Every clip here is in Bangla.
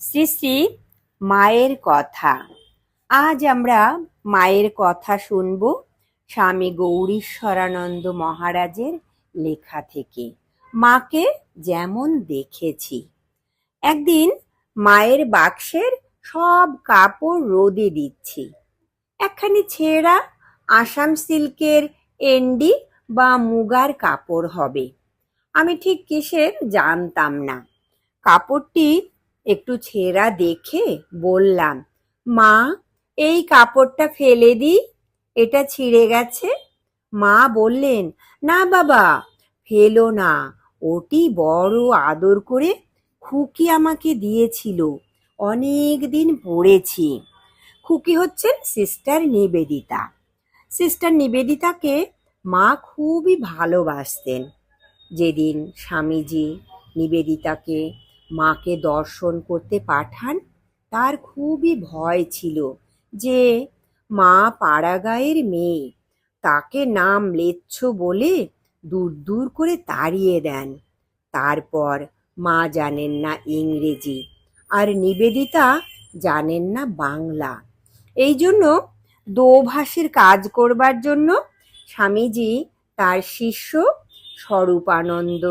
শ্রী শ্রী মায়ের কথা। আজ আমরা মায়ের কথা শুনব স্বামী গৌরীশ্বরানন্দ মহারাজের লেখা থেকে। মাকে যেমন দেখেছি। একদিন মায়ের বাক্সের সব কাপড় রোদে দিচ্ছি। একখানি ছেঁড়া আসাম সিল্কের এন্ডি বা মুগার কাপড় হবে। আমি ঠিক কিসের জানতাম না। কাপড়টি একটু ছেঁড়া দেখে বললাম, মা, এই কাপড়টা ফেলে দিই, এটা ছিঁড়ে গেছে। মা বললেন, না বাবা, ফেলো না, ওটি বড় আদর করে খুকি আমাকে দিয়েছিল, অনেক দিন পরেছি। খুকি হচ্ছেন সিস্টার নিবেদিতা। সিস্টার নিবেদিতাকে মা খুবই ভালোবাসতেন। যেদিন স্বামীজি নিবেদিতাকে মাকে দর্শন করতে পাঠান, তার খুবই ভয় ছিল যে মা পাড়াগাঁয়ের মেয়ে, তাকে নাম লেচ্ছ বলে দূর দূর করে তাড়িয়ে দেন। তারপর মা জানেন না ইংরেজি, আর নিবেদিতা জানেন না বাংলা। এই জন্য দোভাষীর কাজ করবার জন্য স্বামীজি তার শিষ্য স্বরূপানন্দ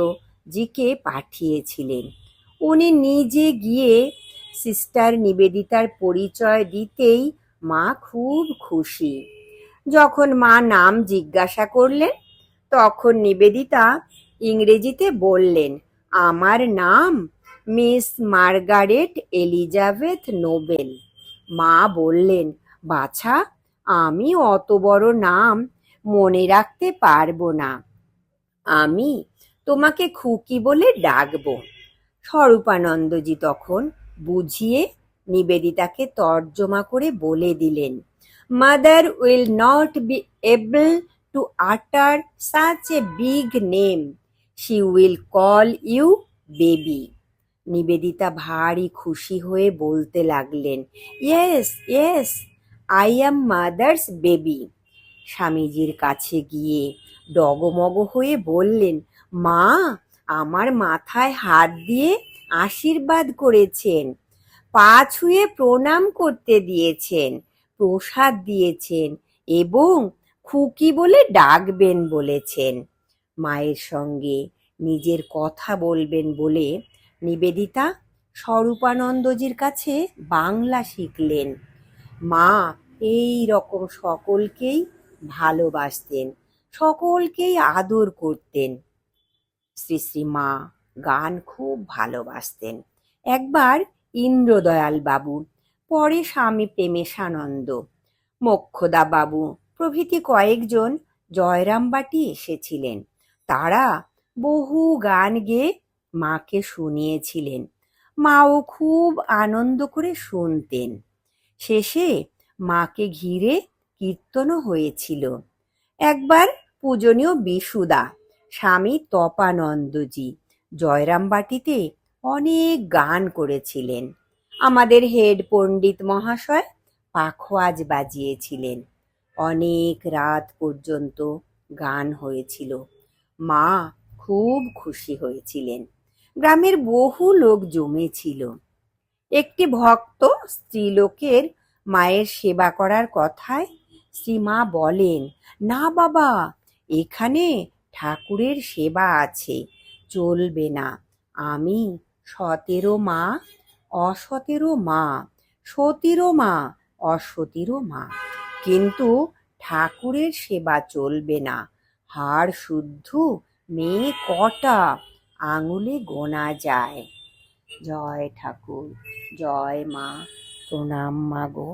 জিকে পাঠিয়েছিলেন। উনি নিজে গিয়ে সিস্টার নিবেদিতার পরিচয় দিতেই মা খুব খুশি। যখন মা নাম জিজ্ঞাসা করলেন, তখন নিবেদিতা ইংরেজিতে বললেন, আমার নাম মিস মার্গারেট এলিজাবেথ নোবেল। মা বললেন, বাছা, আমি অত বড় নাম মনে রাখতে পারবো না, আমি তোমাকে খুকি বলে ডাকবো। স্বরূপানন্দজি তখন বুঝিয়ে নিবেদিতাকে তর্জমা করে বলে দিলেন, mother will not be able to utter such a big name, she will call you baby. Nivedita ভারী খুশি হয়ে বলতে লাগলেন, yes yes, I am mother's baby. স্বামীজির কাছে গিয়ে ডগমগ হয়ে বললেন, মা আমার মাথায় হাত দিয়ে আশীর্বাদ করেছেন, পা ছুঁয়ে প্রণাম করতে দিয়েছেন, প্রসাদ দিয়েছেন এবং খুকি বলে ডাকবেন বলেছেন। মায়ের সঙ্গে নিজের কথা বলবেন বলে নিবেদিতা স্বরূপানন্দজির কাছে বাংলা শিখলেন। মা এই রকম সকলকেই ভালোবাসতেন, সকলকেই আদর করতেন। শ্রী শ্রী মা গান খুব ভালোবাসতেন। একবার ইন্দ্রদয়াল বাবু, পরে স্বামী প্রেমেশানন্দ, মোক্ষদা বাবু প্রভৃতি কয়েকজন জয়রামবাটি এসেছিলেন। তারা বহু গান গেয়ে মাকে শুনিয়েছিলেন। মাও খুব আনন্দ করে শুনতেন। শেষে মাকে ঘিরে কীর্তনও হয়েছিল। একবার পূজনীয় বিশুদা স্বামী তপানন্দজি জয়রামবাটিতে অনেক গান করেছিলেন। আমাদের হেড পণ্ডিত মহাশয় পাখোয়াজ বাজিয়েছিলেন। অনেক রাত পর্যন্ত গান হয়েছিল। মা খুব খুশি হয়েছিলেন। গ্রামের বহু লোক জমেছিল। একটি ভক্ত স্ত্রীলোকের মায়ের সেবা করার কথায় শ্রীমা বলেন, না বাবা, এখানে ঠাকুরের সেবা আছে, চলবে না। আমি সতেরো মা, অসতেরো মা, সতীরও মা, অসতীরও মা, কিন্তু ঠাকুরের সেবা চলবে না। হাড় শুদ্ধ মেয়ে কটা, আঙুলে গোনা যায়। জয় ঠাকুর, জয় মা, প্রণাম মা গো।